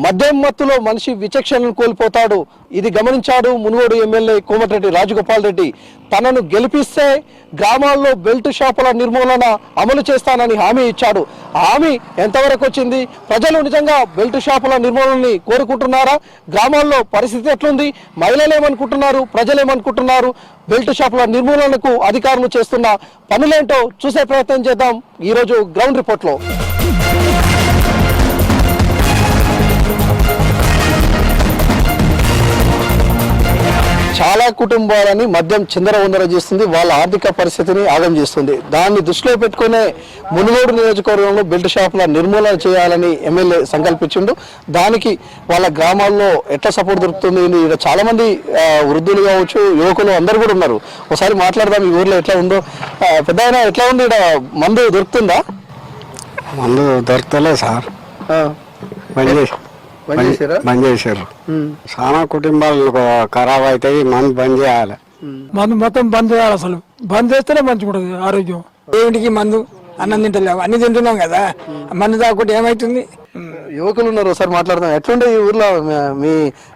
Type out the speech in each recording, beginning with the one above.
మద్యం మత్తులో మనిషి విచక్షణను కోల్పోతాడు. ఇది గమనించాడు మునుగోడు ఎమ్మెల్యే కోమటిరెడ్డి రాజగోపాల్ రెడ్డి. తనను గెలిపిస్తే గ్రామాల్లో బెల్ట్ షాపుల నిర్మూలన అమలు చేస్తానని హామీ ఇచ్చాడు. హామీ ఎంతవరకు వచ్చింది? ప్రజలు నిజంగా బెల్ట్ షాపుల నిర్మూలనని కోరుకుంటున్నారా? గ్రామాల్లో పరిస్థితి ఎట్లుంది? మహిళలు ఏమనుకుంటున్నారు? ప్రజలు ఏమనుకుంటున్నారు? బెల్ట్ షాపుల నిర్మూలనకు అధికారులు చేస్తున్న పనులేంటో చూసే ప్రయత్నం చేద్దాం ఈరోజు గ్రౌండ్ రిపోర్ట్లో. చాలా కుటుంబాలని మద్యం చిందరవందర చేస్తుంది, వాళ్ళ ఆర్థిక పరిస్థితిని ఆగం చేస్తుంది. దాన్ని దృష్టిలో పెట్టుకునే మునుగోడు నియోజకవర్గంలో బెల్ట్ షాపుల నిర్మూలన చేయాలని ఎమ్మెల్యే సంకల్పించిండు. దానికి వాళ్ళ గ్రామాల్లో ఎట్లా సపోర్ట్ దొరుకుతుంది? ఇక్కడ చాలా మంది వృద్ధులు కావచ్చు, యువకులు అందరు కూడా ఉన్నారు. ఒకసారి మాట్లాడదాం ఈ ఊర్లో ఎట్లా ఉందో. పెద్ద ఎట్లా ఉంది? ఇక్కడ మందు దొరుకుతుందా? మందు దొరుకుతలే సార్, బంద్ చేశారు. చాలా కుటుంబాలు ఖరాబ్ అవుతాయి, మందు బంద్ చేయాలి. మందు మొత్తం బంద్ చేయాలి. అసలు బంద్ చేస్తేనే మంచిగా ఉంటుంది ఆరోగ్యం. ఏమిటికి మందు అన్నం తింటలేము, అన్ని తింటున్నాం కదా, మందు తాకుంటే ఏమైతుంది? యువకులు ఉన్నారు, ఒకసారి మాట్లాడదాం. ఎట్లుండే ఈ ఊర్లో మీ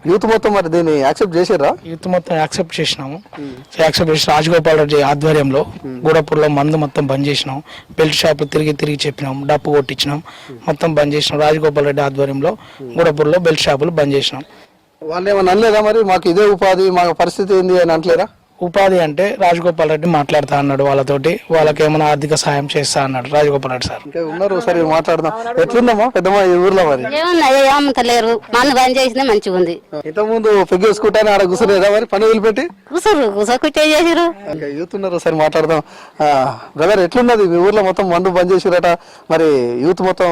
యూత్ మొత్తం? మరి దీన్ని యాక్సెప్ట్ చేసారా? యూత్ మొత్తం యాక్సెప్ట్ చేసినాము. యాక్సెప్ట్ చేసి రాజగోపాల్ రెడ్డి ఆధ్వర్యంలో గూడపూర్లో మందు మొత్తం బంద్ చేసినాం. బెల్ట్ షాపులు తిరిగి చెప్పినాం, డప్పు కొట్టించినాం, మొత్తం బంద్ చేసినాం. రాజగోపాల్ రెడ్డి ఆధ్వర్యంలో గూడపూర్లో బెల్ట్ షాపులు బంద్ చేసినాం. వాళ్ళు ఏమన్నా అనలేదా మరి మాకు ఇదే ఉపాధి, మాకు పరిస్థితి ఏంది అని అంటలేరా? ఉపాధి అంటే రాజగోపాల్ రెడ్డి మాట్లాడుతా అన్నాడు వాళ్ళతోటి, వాళ్ళకి ఏమైనా ఆర్థిక సాయం చేస్తా అన్నాడు రాజగోపాల్ రెడ్డి సార్. ఇంకా ఉన్నారు, ఒకసారి మాట్లాడదాం. ఎట్లుందమ్మా పెద్దమ్మా ఈ ఊర్లో? మరి ఏమంతలేరు, మందు బంద్ చేసినా మంచిగా ఉంది. ఇంతకుముందు పెగ్గేసుకుంటానే ఆడ కూర్చునేదా మరి పని వదిలిపెట్టి? కూర్చోకుట్టే చేసారు. ఇంకా యూత్ ఉన్నారు, ఒకసారి మాట్లాడదాం. బ్రదర్ ఎట్లున్నది మీ ఊర్లో? మొత్తం మందు బంద్ చేసిరట, మరి యూత్ మొత్తం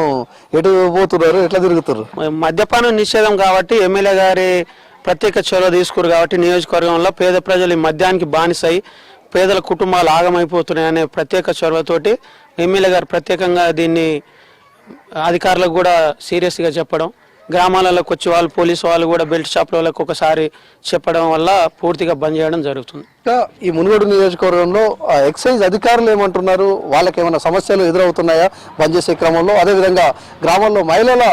ఎటు పోతున్నారు, ఎట్లా తిరుగుతారు? మద్యపానం నిషేధం కాబట్టి ఎమ్మెల్యే గారి ప్రత్యేక చొరవ తీసుకురు కాబట్టి నియోజకవర్గంలో పేద ప్రజలు ఈ మద్యానికి బానిసై పేదల కుటుంబాలు ఆగమైపోతున్నాయనే ప్రత్యేక చొరవతోటి ఎమ్మెల్యే గారు ప్రత్యేకంగా దీన్ని అధికారులకు కూడా సీరియస్గా చెప్పడం, గ్రామాలలోకి వచ్చి వాళ్ళు పోలీసు వాళ్ళు కూడా బెల్ట్ షాప్ వాళ్ళకి ఒకసారి చెప్పడం వల్ల పూర్తిగా బంద్ చేయడం జరుగుతుంది. ఈ మునుగోడు నియోజకవర్గంలో ఎక్సైజ్ అధికారులు ఏమంటున్నారు? వాళ్ళకి ఏమైనా సమస్యలు ఎదురవుతున్నాయా బంద్ చేసే క్రమంలో? అదేవిధంగా గ్రామాల్లో మహిళల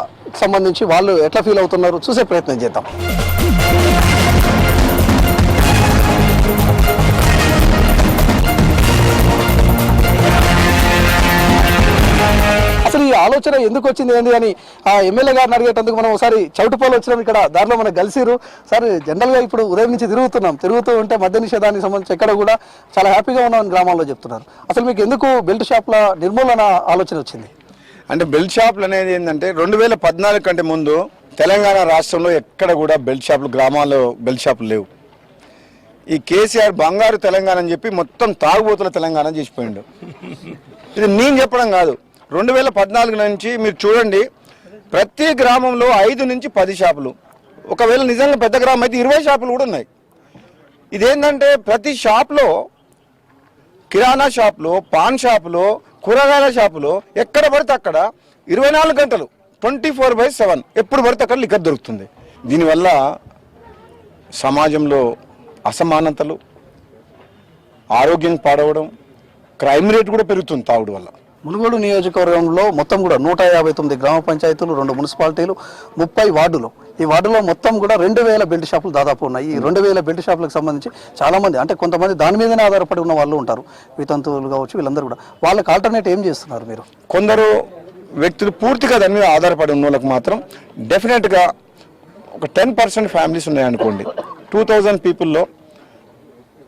సంబంధించి వాళ్ళు ఎట్లా ఫీల్ అవుతున్నారు చూసే ప్రయత్నం చేద్దాం. అసలు ఈ ఆలోచన ఎందుకు వచ్చింది ఏంది అని ఆ ఎమ్మెల్యే గారిని అడిగేటందుకు మనం ఒకసారి చౌటుపాలు వచ్చినాం. ఇక్కడ దారిలో మనకు కలిసిరు. సార్ జనరల్గా ఇప్పుడు ఉదయం నుంచి తిరుగుతూ ఉంటే మద్య నిషేధానికి సంబంధించి ఎక్కడ కూడా చాలా హ్యాపీగా ఉన్నామని గ్రామాల్లో చెప్తున్నారు. అసలు మీకు ఎందుకు బెల్ట్ షాప్ల నిర్మూలన ఆలోచన వచ్చింది? అంటే బెల్ట్ షాపులు అనేది ఏంటంటే 2014 కంటే ముందు తెలంగాణ రాష్ట్రంలో ఎక్కడ కూడా బెల్ట్ షాపులు, గ్రామాల్లో బెల్ట్ షాపులు లేవు. ఈ కేసీఆర్ బంగారు తెలంగాణ అని చెప్పి మొత్తం తాగుబోతుల తెలంగాణ చేసిపోయిండు. ఇది నేను చెప్పడం కాదు, 2014 నుంచి మీరు చూడండి, ప్రతి గ్రామంలో 5 నుంచి 10 షాపులు, ఒకవేళ నిజంగా పెద్ద గ్రామం అయితే 20 షాపులు కూడా ఉన్నాయి. ఇదేంటంటే ప్రతి షాప్లో, కిరాణా షాపులో, పాన్ షాపులో, కూరగాయల షాపులో ఎక్కడ పడితే అక్కడ 24 గంటలు 24/7 ఎప్పుడు పడితే అక్కడ లిక్కర్ దొరుకుతుంది. దీనివల్ల సమాజంలో అసమానతలు, ఆరోగ్యం పాడవడం, క్రైమ్ రేట్ కూడా పెరుగుతుంది తాగుడు వల్ల. మునుగోడు నియోజకవర్గంలో మొత్తం కూడా 159 గ్రామ పంచాయతీలు, 2 మున్సిపాలిటీలు, 30 వార్డులు. ఈ వార్డులో మొత్తం కూడా 2000 బెల్ట్ షాపులు దాదాపు ఉన్నాయి. ఈ 2000 బెల్ట్ షాపులకు సంబంధించి చాలామంది, అంటే కొంతమంది దాని మీదనే ఆధారపడి ఉన్న వాళ్ళు ఉంటారు, వితంతువులు కావచ్చు, వీళ్ళందరూ కూడా. వాళ్ళకి ఆల్టర్నేట్ ఏం చేస్తున్నారు మీరు? కొందరు వ్యక్తులు పూర్తిగా దాని మీద ఆధారపడి ఉన్న వాళ్ళకి మాత్రం డెఫినెట్గా ఒక 10% ఫ్యామిలీస్ ఉన్నాయనుకోండి, 2000 పీపుల్లో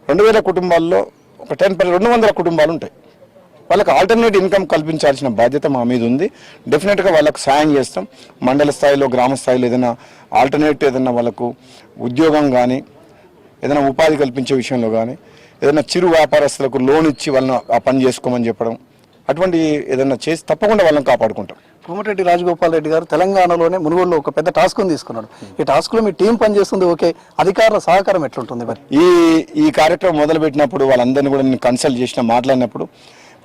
2000 కుటుంబాల్లో ఒక 10% 200 కుటుంబాలు ఉంటాయి. వాళ్ళకి ఆల్టర్నేట్ ఇన్కమ్ కల్పించాల్సిన బాధ్యత మా మీద ఉంది. డెఫినెట్గా వాళ్ళకు సాయం చేస్తాం. మండల స్థాయిలో, గ్రామ స్థాయిలో ఏదైనా ఆల్టర్నేట్, ఏదైనా వాళ్ళకు ఉద్యోగం కానీ, ఏదైనా ఉపాధి కల్పించే విషయంలో కానీ, ఏదైనా చిరు వ్యాపారస్తులకు లోన్ ఇచ్చి వాళ్ళని ఆ పని చేసుకోమని చెప్పడం, అటువంటి ఏదైనా చేసి తప్పకుండా వాళ్ళని కాపాడుకుంటాం. కోమటిరెడ్డి రాజగోపాల్ రెడ్డి గారు తెలంగాణలోనే మునుగోడులో ఒక పెద్ద టాస్క్ తీసుకున్నాడు. ఈ టాస్క్లో మీ టీం పనిచేస్తుంది, ఓకే, అధికారుల సహకారం ఎట్లుంటుంది మరి? ఈ కార్యక్రమం మొదలుపెట్టినప్పుడు వాళ్ళందరినీ కూడా నేను కన్సల్ట్ చేసిన, మాట్లాడినప్పుడు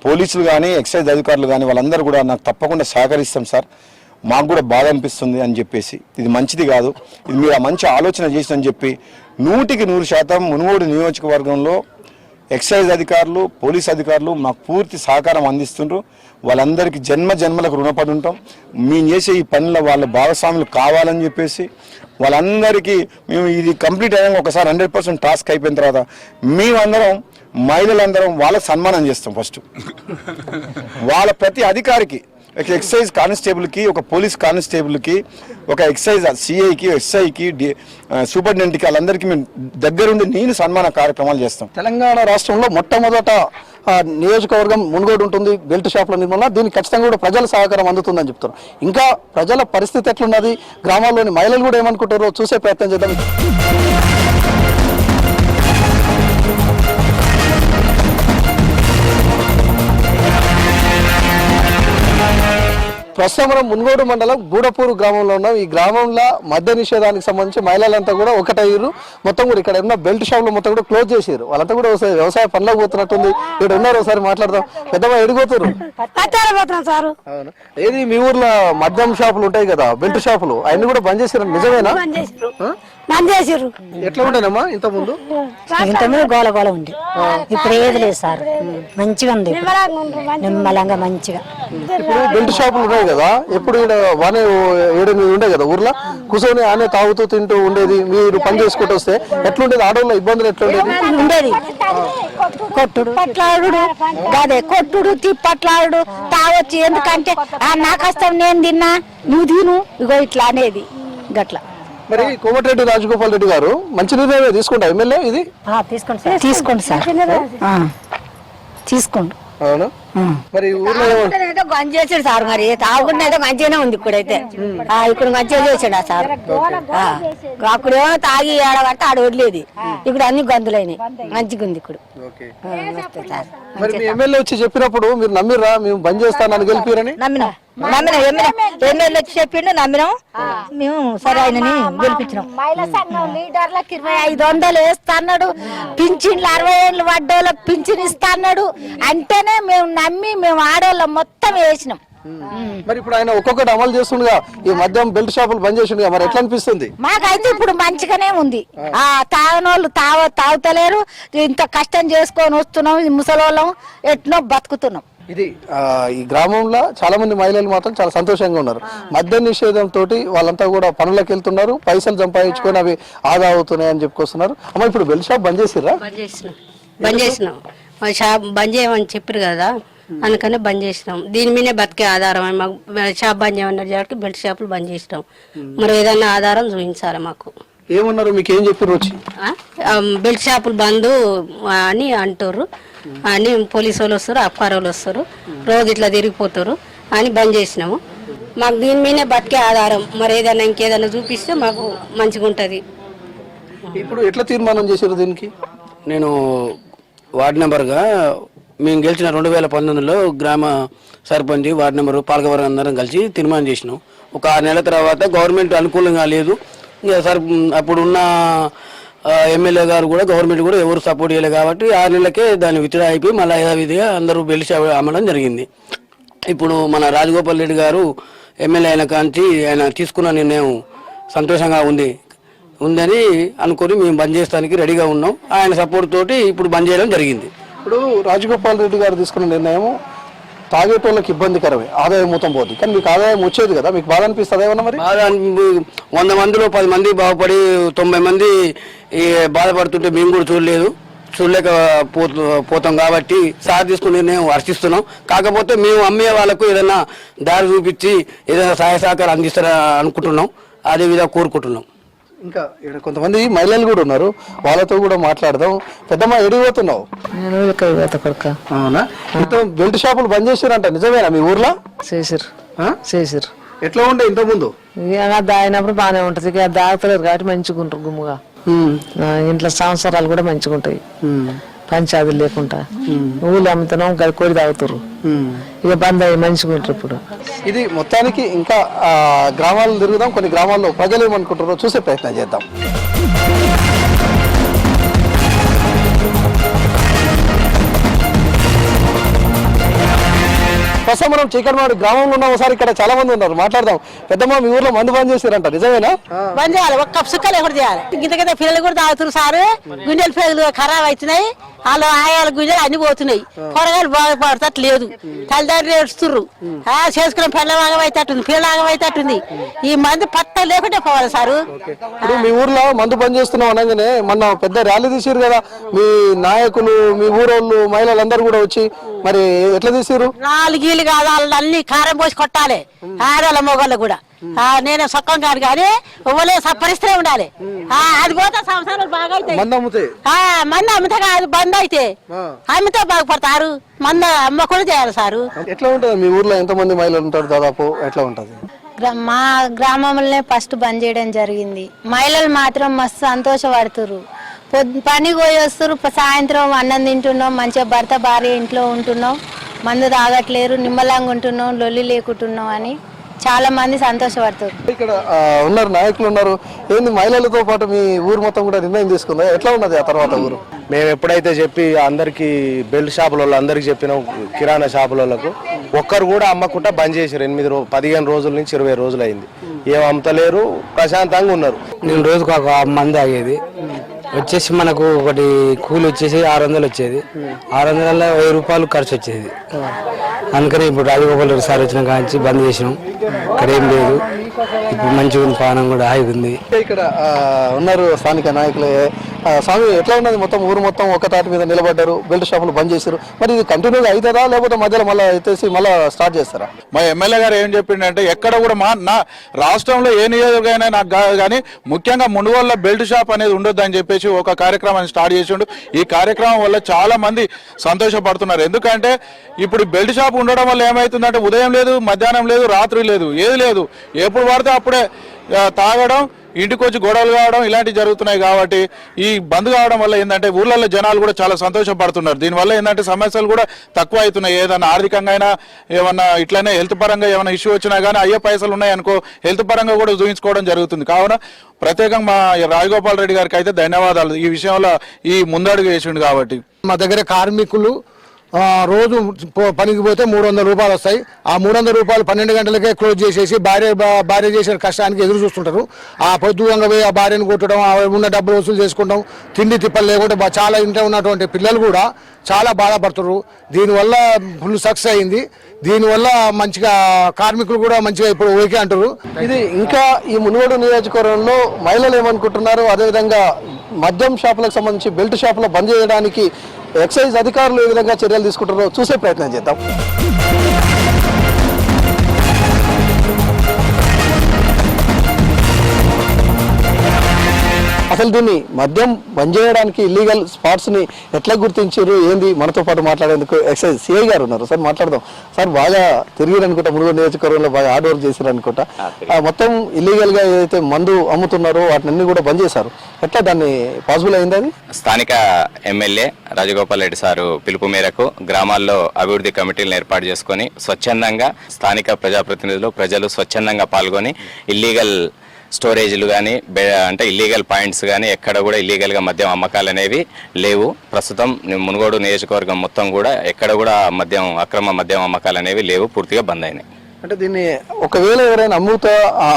పోలీసులు కానీ, ఎక్సైజ్ అధికారులు కానీ వాళ్ళందరూ కూడా నాకు తప్పకుండా సహకరిస్తాం సార్, మాకు కూడా బాధ అనిపిస్తుంది అని చెప్పేసి, ఇది మంచిది కాదు, ఇది మీరు మంచి ఆలోచన చేసిందని చెప్పి 100% మునుగోడు నియోజకవర్గంలో ఎక్సైజ్ అధికారులు, పోలీస్ అధికారులు మాకు పూర్తి సహకారం అందిస్తుండ్రు. వాళ్ళందరికీ జన్మలకు రుణపడి ఉంటాం. మేము చేసే ఈ పనిలో వాళ్ళ భాగస్వాములు కావాలని చెప్పేసి వాళ్ళందరికీ మేము ఇది కంప్లీట్ అయ్యాక ఒకసారి 100% టాస్క్ అయిపోయిన తర్వాత మేమందరం మహిళలందరం వాళ్ళకి సన్మానం చేస్తాం. ఫస్ట్ వాళ్ళ ప్రతి అధికారికి, ఒక ఎక్సైజ్ కానిస్టేబుల్కి, ఒక పోలీస్ కానిస్టేబుల్కి, ఒక ఎక్సైజ్ సిఐకి, ఎస్ఐకి, సూపరింటెండెంట్కి, వాళ్ళందరికీ మేము దగ్గరుండి నేను సన్మాన కార్యక్రమాలు చేస్తాం. తెలంగాణ రాష్ట్రంలో మొట్టమొదట నియోజకవర్గం మునుగోడు ఉంటుంది బెల్ట్ షాపుల నిర్మూలన. దీనికి ఖచ్చితంగా కూడా ప్రజల సహకారం అందుతుందని చెప్తారు. ఇంకా ప్రజల పరిస్థితి ఎట్లున్నది, గ్రామాల్లోని మహిళలు కూడా ఏమనుకుంటారో చూసే ప్రయత్నం చేద్దాం. ప్రస్తుతం మనం మున్గోడు మండలం గూడపూరు గ్రామంలో ఉన్నాం. ఈ గ్రామంలో మద్య నిషేధానికి సంబంధించి మహిళలంతా కూడా ఒకటయ్యారు. మొత్తం కూడా ఇక్కడ ఉన్న బెల్ట్ షాపులు మొత్తం కూడా క్లోజ్ చేసారు. వాళ్ళంతా కూడా వ్యవసాయ పనులకు పోతున్నట్టుంది. ఇక్కడ ఉన్నారు, ఒకసారి మాట్లాడదాం. పెద్దమ్మ ఎడిపోతారు? అవును. ఏది మీ ఊర్లో మద్యం షాపులు ఉంటాయి కదా, బెల్ట్ షాపులు, అవన్నీ కూడా బంద్ చేసారు, నిజమేనా? బంద్ చేసారు. ఎట్లా ఉండేనమ్మా ఇంత ముందు? గోల గోల ఉంది, ఇప్పుడు ఏది లేదు సార్. మంచిగా ఉంది, నిమ్మలంగా మంచిగా. ఇప్పుడు బెల్ట్ షాపులు ఉన్నాయి కదా, ఎప్పుడు ఇక్కడ 1-7 ఉండే కదా ఊర్లో, కూర్చొని ఆనే తాగుతూ తింటూ ఉండేది. మీరు పని చేసుకుంటూ వస్తే ఎట్లుండేది? ఆడవాళ్ళ ఇబ్బందులు ఎట్లుండేది? ఉండేది కొట్టుడు పట్లాడు, అదే కొట్టుడు తిప్పట్లాడు, తాగొచ్చి. ఎందుకంటే నా కష్టం నేను తిన్నా, నువ్వు తిను, ఇగో ఇట్లా అనేది గట్లా. మరి కోమటిరెడ్డి రాజగోపాల్ రెడ్డి గారు మంచి నిర్ణయం తీసుకుంటా ఎమ్మెల్యే ఇది? తీసుకోండి సార్, తీసుకోండి. అవును. మరి ఊర్లో మంచి చేసాడు సార్. మరి తాగుకుండా అయితే మంచిగానే ఉంది. ఇప్పుడైతే ఇక్కడ మంచిగా చేసాడు ఆ సార్. అక్కడేమో తాగి ఆడబడితే ఆడ వదిలేది, ఇప్పుడు అన్ని గందులైనాయి. మంచిగా ఉంది ఇప్పుడు. మరి మీ ఎమ్మెల్యే వచ్చి చెప్పినప్పుడు మీరు నమ్మిరా? మేము బంద్ చేస్తానని గెలిపిరని నమ్మినా ఎమ్మెల్యే వచ్చి చెప్పిండు, నమ్మినాం మేము. సరే ఆయనని గెలిపించినాం. లీడర్లకు 2500 వేస్తాడు, పింఛన్లు 60 ఏళ్ళు వడ్డోళ్ళకి పింఛన్ ఇస్తాడు అంటేనే మేము నమ్మి మేము ఆడోళ్ళం మొత్తం వేసినాం. మరి ఇప్పుడు ఆయన ఒక్కొక్కటి అమలు చేస్తుండగా ఈ మద్యం బెల్ట్ షాపులు బంద్ చేసిండగా, మరి ఎట్లా అనిపిస్తుంది? మాకైతే ఇప్పుడు మంచిగానే ఉంది. తాగనోళ్ళు తాగుతలేరు. ఇంత కష్టం చేసుకొని వస్తున్నాం, ముసలోళ్ళం ఎట్నో బతుకుతున్నాం. ఇది ఈ గ్రామంలో చాలా మంది మహిళలు మాత్రం చాలా సంతోషంగా ఉన్నారు. మద్య నిషేధం తోటి వాళ్ళంతా కూడా పనులకు వెళ్తున్నారు, పైసలు సంపాదించుకొని అవి ఆదా అవుతున్నాయి అని చెప్పుకొస్తున్నారు. అమ్మ ఇప్పుడు బెల్ట్ షాప్ బంద్ చేసిరా? బంద్ చేసినాం. షాప్ బంద్ చేయమని చెప్పారు కదా, అందుకనే బంద్ చేసినాం. దీని మీదే బతికే ఆధారం మాకు. షాప్ బంద్ చేయమన్నారు కాబట్టి బెల్ట్ షాపులు బంద్ చేసినాం. మరి ఏదన్నా ఆధారం చూపించాలి మాకు. ఏమన్నారు, మీకు ఏం చెప్పారు వచ్చి? బెల్ట్ షాపులు బంద్ అని అంటారు అని పోలీసు వాళ్ళు వస్తారు, అప్పార వాళ్ళు వస్తారు, రోజు ఇట్లా తిరిగిపోతారు అని బంద్ చేసినాము. మాకు దీని మీదే బతికే ఆధారం. మరి ఏదైనా ఇంకేదైనా చూపిస్తే మాకు మంచిగా ఉంటుంది. ఇప్పుడు ఎట్లా తీర్మానం చేశారు దీనికి? నేను వార్డు నెంబర్గా మేము గెలిచిన 2019లో గ్రామ సర్పంచ్, వార్డు నెంబరు, పాలకవర్గం అందరం కలిసి తీర్మానం చేసినాం. ఒక 6 నెలల తర్వాత గవర్నమెంట్ అనుకూలంగా లేదు. ఇంకా అప్పుడున్న ఎమ్మెల్యే గారు కూడా, గవర్నమెంట్ కూడా ఎవరు సపోర్ట్ చేయలేదు కాబట్టి 6 నెలలకే దాన్ని విత్డ్రా అయిపోయి మళ్ళీ యథావిధిగా అందరూ బెల్ట్ షాప్ అమ్మడం జరిగింది. ఇప్పుడు మన రాజగోపాల్ రెడ్డి గారు ఎమ్మెల్యే అయిన కాంచి ఆయన తీసుకున్న నిర్ణయం సంతోషంగా ఉందని అనుకొని మేము బంద్ చేస్తానికి రెడీగా ఉన్నాం. ఆయన సపోర్ట్ తోటి ఇప్పుడు బంద్ చేయడం జరిగింది. ఇప్పుడు రాజగోపాల్ రెడ్డి గారు తీసుకున్న నిర్ణయం తాగేటోళ్ళకి ఇబ్బందికరమే, ఆదాయం మొత్తం పోతుంది. కానీ మీకు ఆదాయం వచ్చేది కదా, మీకు బాధ అనిపిస్తుంది ఏమన్నా? మరి బాగా 100 మందిలో 10 మంది బాగుపడి 90 మంది బాధపడుతుంటే మేము కూడా చూడలేక పోతాం కాబట్టి సార్ తీసుకునే నిర్ణయం హర్షిస్తున్నాం. కాకపోతే మేము అమ్మే వాళ్ళకు ఏదైనా దారి చూపించి ఏదైనా సహాయ సహకారం అందిస్తారా అనుకుంటున్నాం, అదే విధంగా కోరుకుంటున్నాం. ఇంకా ఇక్కడ కొంతమంది మహిళలు కూడా ఉన్నారు, వాళ్ళతో కూడా మాట్లాడదాం. పెద్దమ్మ ఎడిపోతున్నావు? అవునా? ఇంత బెల్ట్ షాపులు బంద్ చేసారంట, నిజమేనా మీ ఊర్లో? చేసారు. ఎట్లా ఉండే ఇంత ముందు? దాగినప్పుడు బాగానే ఉంటది, ఇక దాగతలేరు కాబట్టి మంచిగా ఉంటారు గుమ్ముగా. ఇంట్లో సంవత్సరాలు కూడా మంచిగా ఉంటాయి, పంచాయతీలు లేకుండా. ఊళ్ళు అమ్ముతున్నాం, కోడి తాగుతారు, ఇక బంద్ అయ్యి మంచిగా ఉంటారు ఇప్పుడు. ఇది మొత్తానికి ఇంకా గ్రామాలను తిరుగుదాం. కొన్ని గ్రామాల్లో ప్రజలు ఏమనుకుంటారో చూసే ప్రయత్నం చేద్దాం. ప్రస్తుతం మనం చీకటిమాడు గ్రామంలో ఉన్నాం. ఒకసారి ఇక్కడ చాలా మంది ఉన్నారు, మాట్లాడదాం. పెద్దమ్మ మీ ఊర్లో మందు బంద్ చేశారంట, నిజమేనా? బంద్ చేయాలి, ఒక్క సుక్కలు ఎక్కడ చేయాలి. ఇంత పిల్లలు కూడా తాగుతారు సార్, గుండెల పేదలు ఖరాబ్ అవుతున్నాయి. వాళ్ళు ఆయాల గుంజలు అన్ని పోతున్నాయి, కూరగాయలు బాగుపడతట్లేదు, తల్లిదండ్రులు ఏడుస్తుర్రు, చేసుకున్న పిల్ల ఆగమైతట్టుంది, పిల్ల ఆగమైతట్టుంది. ఈ మంది పట్ట లేకుంటే పోవాలి సారు. ఇప్పుడు మీ ఊర్లో మందు బంద్ చేస్తున్నాం అనగానే మొన్న పెద్ద ర్యాలీ తీసిరు కదా, మీ నాయకులు, మీ ఊరోళ్ళు, మహిళలందరూ కూడా వచ్చి, మరి ఎట్లా తీసిరు? 4 గీలు కాదు, వాళ్ళు అన్ని కారం పోసి కొట్టాలి, ఆడవాళ్ళ మొగళ్ళు కూడా. నేను సొక్కం కాదు కానీ ఇవ్వలే సప్పరిస్తూనే ఉండాలి. అది పోతే సంవత్సరాలు బాగా అవుతాయి. మందు అమ్ముతాయి, మంది అమ్మితే కాదు, బంద్ అయితే అమ్మితే బాగుపడతారు. మందు అమ్మకుండా చేయాలి సారు. ఎట్లా ఉంటుంది మీ ఊర్లో? ఎంతమంది మహిళలు ఉంటారు దాదాపు? ఎట్లా ఉంటది? మా గ్రామంలోనే ఫస్ట్ బంద్ చేయడం జరిగింది. మహిళలు మాత్రం మస్తు సంతోషపడుతున్నారు. పనికి పోయి వస్తారు, సాయంత్రం అన్నం తింటున్నాం, మంచిగా భర్త భార్య ఇంట్లో ఉంటున్నాం, మందు తాగట్లేరు, నిమ్మలంగా ఉంటున్నాం, లొల్లి లేకుంటున్నాం అని చాలా మంది సంతోషపడతారు. ఇక్కడ ఉన్నారు, నాయకులు ఉన్నారు. ఏంది మహిళలతో పాటు మీ ఊరు మొత్తం కూడా నిర్ణయం తీసుకుందా? ఎట్లా ఉన్నది ఆ తర్వాత ఊరు? మేము ఎప్పుడైతే చెప్పి అందరికి బెల్ట్ షాపుల వాళ్ళు అందరికి చెప్పినాం, కిరాణా షాపుల వాళ్ళకు ఒక్కరు కూడా అమ్మకుండా బంద్ చేశారు. 15 రోజుల నుంచి 20 రోజులు అయింది. ఏం అమ్మతలేరు, ప్రశాంతంగా ఉన్నారు. నేను రోజుకు ఒక మంది ఆగేది వచ్చేసి మనకు ఒకటి కూలి వచ్చేసి 600 వచ్చేది, 600 1000 రూపాయలు ఖర్చు వచ్చేది. అందుకని ఇప్పుడు రాజగోపాల్ రెడ్డి సార్ వచ్చిన కాంచి బంద్ చేసినాం. ఇక్కడ ఏం లేదు, ఇప్పుడు మంచిగా పానం కూడా హాయిగా ఉంది. ఇక్కడ ఉన్నారు స్థానిక నాయకులు. స్వామి, ఎట్లా ఉన్నది? మొత్తం ఊరు మొత్తం ఒక తాటి మీద నిలబడ్డారు, బెల్ట్ షాపులు బంద్ చేశారు. మరి ఇది కంటిన్యూగా అవుతుందా, లేకపోతే మధ్యలో మళ్ళీ ఎత్తేసి మళ్ళీ స్టార్ట్ చేస్తారా? మా ఎమ్మెల్యే గారు ఏం చెప్పిండంటే, ఎక్కడ కూడా నా రాష్ట్రంలో ఏ నియోజకమైనా నాకు కానీ ముఖ్యంగా మునుగోడులో బెల్ట్ షాప్ అనేది ఉండొద్దు అని చెప్పేసి ఒక కార్యక్రమాన్ని స్టార్ట్ చేసిండు. ఈ కార్యక్రమం వల్ల చాలా మంది సంతోషపడుతున్నారు. ఎందుకంటే ఇప్పుడు బెల్ట్ షాప్ ఉండడం వల్ల ఏమవుతుందంటే, ఉదయం లేదు, మధ్యాహ్నం లేదు, రాత్రి లేదు, ఏది లేదు, ఎప్పుడు పడితే అప్పుడే తాగడం, ఇంటికి వచ్చి గొడవలు కావడం ఇలాంటివి జరుగుతున్నాయి. కాబట్టి ఈ బంద్ కావడం వల్ల ఏంటంటే ఊళ్ళల్లో జనాలు కూడా చాలా సంతోషపడుతున్నారు. దీనివల్ల ఏంటంటే సమస్యలు కూడా తక్కువ అవుతున్నాయి. ఏదైనా ఆర్థికంగా అయినా ఏమన్నా ఇట్లనే హెల్త్ పరంగా ఏమైనా ఇష్యూ వచ్చినా కానీ అయ్యే పైసలు ఉన్నాయనుకో హెల్త్ పరంగా కూడా చూపించుకోవడం జరుగుతుంది. కావున ప్రత్యేకంగా మా రాజగోపాల్ రెడ్డి గారికి అయితే ధన్యవాదాలు. ఈ విషయంలో ఈ ముందడుగు వేసిండు. కాబట్టి మా దగ్గర కార్మికులు రోజు పనికి పోతే 300 రూపాయలు వస్తాయి. ఆ 300 రూపాయలు 12 గంటలకే క్లోజ్ చేసేసి భార్య చేసే కష్టానికి ఎదురు చూస్తుంటారు. ఆ పొద్దుగా పోయి ఆ భార్యను కొట్టడం, ఉన్న డబ్బులు వసూలు చేసుకుంటాం, తిండి తిప్పలు లేకుండా చాలా ఇంట్లో ఉన్నటువంటి పిల్లలు కూడా చాలా బాధపడుతున్నారు. దీనివల్ల ఫుల్ సక్సెస్ అయింది. దీనివల్ల మంచిగా కార్మికులు కూడా మంచిగా ఇప్పుడు ఓకే అంటారు. ఇది ఇంకా ఈ మునుగోడు నియోజకవర్గంలో మహిళలు ఏమనుకుంటున్నారు, అదేవిధంగా మద్యం షాపులకు సంబంధించి బెల్ట్ షాపులో బంద్ చేయడానికి ఎక్సైజ్ అధికారులు ఏ విధంగా చర్యలు తీసుకుంటారో చూసే ప్రయత్నం చేద్దాం. అసలు దీన్ని మద్యం బంద్ చేయడానికి ఇల్లీగల్ స్పాట్స్ ని ఎట్లా గుర్తించారు, ఏంది? మనతో పాటు మాట్లాడేందుకు ఎక్సైజ్ సిఐ గారు ఉన్నారు. సార్ మాట్లాడదాం. సార్, బాగా తిరిగిరు అనుకుంటా, మునుగోడు నియోజకవర్గంలో బాగా హార్డ్ వర్క్ చేశారు అనుకుంటా. మొత్తం ఇల్లీగల్ గా ఏదైతే మందు అమ్ముతున్నారో వాటిని కూడా బంద్ చేశారు. ఎట్లా దాన్ని పాసిబుల్ అయింది? అది స్థానిక ఎమ్మెల్యే రాజగోపాల్ రెడ్డి సారు పిలుపు మేరకు గ్రామాల్లో అభివృద్ధి కమిటీలను ఏర్పాటు చేసుకొని స్వచ్ఛందంగా స్థానిక ప్రజాప్రతినిధులు, ప్రజలు స్వచ్ఛందంగా పాల్గొని ఇల్లీగల్ స్టోరేజ్లు కానీ అంటే ఇల్లీగల్ పాయింట్స్ కానీ ఎక్కడ కూడా ఇల్లీగల్గా మద్యం అమ్మకాలు అనేవి లేవు. ప్రస్తుతం మునుగోడు నియోజకవర్గం మొత్తం కూడా ఎక్కడ కూడా అక్రమ మద్యం అమ్మకాలు అనేవి లేవు, పూర్తిగా బంద్ అయినాయి. అంటే దీన్ని ఒకవేళ ఎవరైనా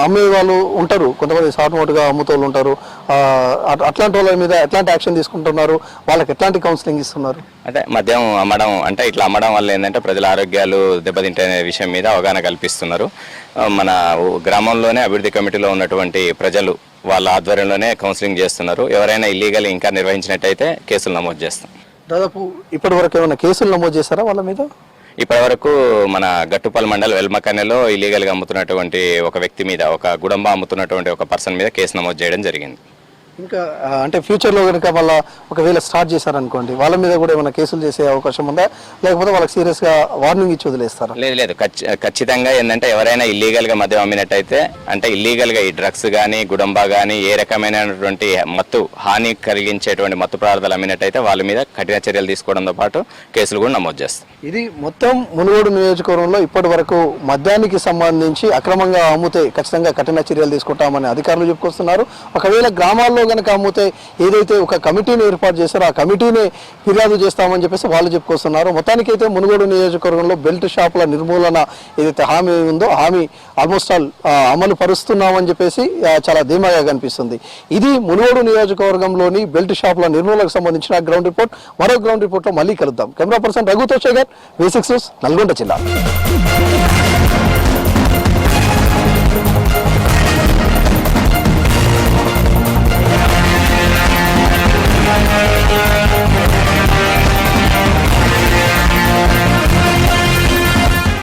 అమ్మే వాళ్ళు ఉంటారు, కొంతమంది షార్ట్ మోట్గా అమ్ముతూ ఉంటారు, అట్లాంటి వాళ్ళ మీద ఎట్లాంటి యాక్షన్ తీసుకుంటున్నారు, వాళ్ళకి ఎట్లాంటి కౌన్సిలింగ్ ఇస్తున్నారు? అంటే మద్యం అమ్మడం అంటే ఇట్లా అమ్మడం వల్ల ఏంటంటే ప్రజల ఆరోగ్యాలు దెబ్బతింటే విషయం మీద అవగాహన కల్పిస్తున్నారు. మన గ్రామంలోనే అభివృద్ధి కమిటీలో ఉన్నటువంటి ప్రజలు వాళ్ళ ఆధ్వర్యంలోనే కౌన్సిలింగ్ చేస్తున్నారు. ఎవరైనా ఇల్లీగల్ ఇంకా నిర్వహించినట్టయితే కేసులు నమోదు చేస్తాం. దాదాపు ఇప్పటి వరకు ఏమైనా కేసులు నమోదు చేస్తారా వాళ్ళ మీద? ఇప్పటి వరకు మన గట్టుపల్ మండల్ వెల్మకన్నెలో ఇల్లీగల్గా అమ్ముతున్నటువంటి ఒక వ్యక్తి మీద, ఒక గుడంబ అమ్ముతున్నటువంటి ఒక పర్సన్ మీద కేసు నమోదు చేయడం జరిగింది. ఇంకా అంటే ఫ్యూచర్లో కనుక మళ్ళీ ఒకవేళ స్టార్ట్ చేశారనుకోండి, వాళ్ళ మీద కూడా ఏమైనా కేసులు చేసే అవకాశం ఉందా, లేకపోతే వాళ్ళకి సీరియస్గా వార్నింగ్ ఇచ్చి వదిలేస్తారా? లేదు, ఖచ్చితంగా ఏంటంటే ఎవరైనా ఇల్లీగల్గా మద్యం అమ్మినట్టయితే, అంటే ఇల్లీగల్గా ఈ డ్రగ్స్ కానీ గుడంబా కానీ ఏ రకమైనటువంటి హాని కలిగించేటువంటి మత్తు పదార్థాలు అమ్మినట్టయితే వాళ్ళ మీద కఠిన చర్యలు తీసుకోవడంతో పాటు కేసులు కూడా నమోదు చేస్తాం. ఇది మొత్తం మునుగోడు నియోజకవర్గంలో ఇప్పటి వరకు మద్యానికి సంబంధించి అక్రమంగా అమ్ముతే ఖచ్చితంగా కఠిన చర్యలు తీసుకుంటామని అధికారులు చెప్పుకొస్తున్నారు. ఒకవేళ గ్రామాల్లో కనుక అమ్మితే ఏదైతే ఒక కమిటీని ఏర్పాటు చేశారో ఆ కమిటీనే ఫిర్యాదు చేస్తామని చెప్పేసి వాళ్ళు చెప్పుకొస్తున్నారు. మొత్తానికైతే మునుగోడు నియోజకవర్గంలో బెల్ట్ షాపుల నిర్మూలన ఏదైతే హామీ ఉందో హామీ ఆల్మోస్ట్ ఆల్ అమలు పరుస్తున్నామని చెప్పేసి చాలా ధీమాగా కనిపిస్తుంది. ఇది మునుగోడు నియోజకవర్గంలోని బెల్ట్ షాపుల నిర్మూలనకు సంబంధించిన గ్రౌండ్ రిపోర్ట్. మరో గ్రౌండ్ రిపోర్ట్లో మళ్ళీ కలుద్దాం. కెమెరా పర్సన్ రఘుతో శేఖర్, V6 న్యూస్, నల్గొండ జిల్లా.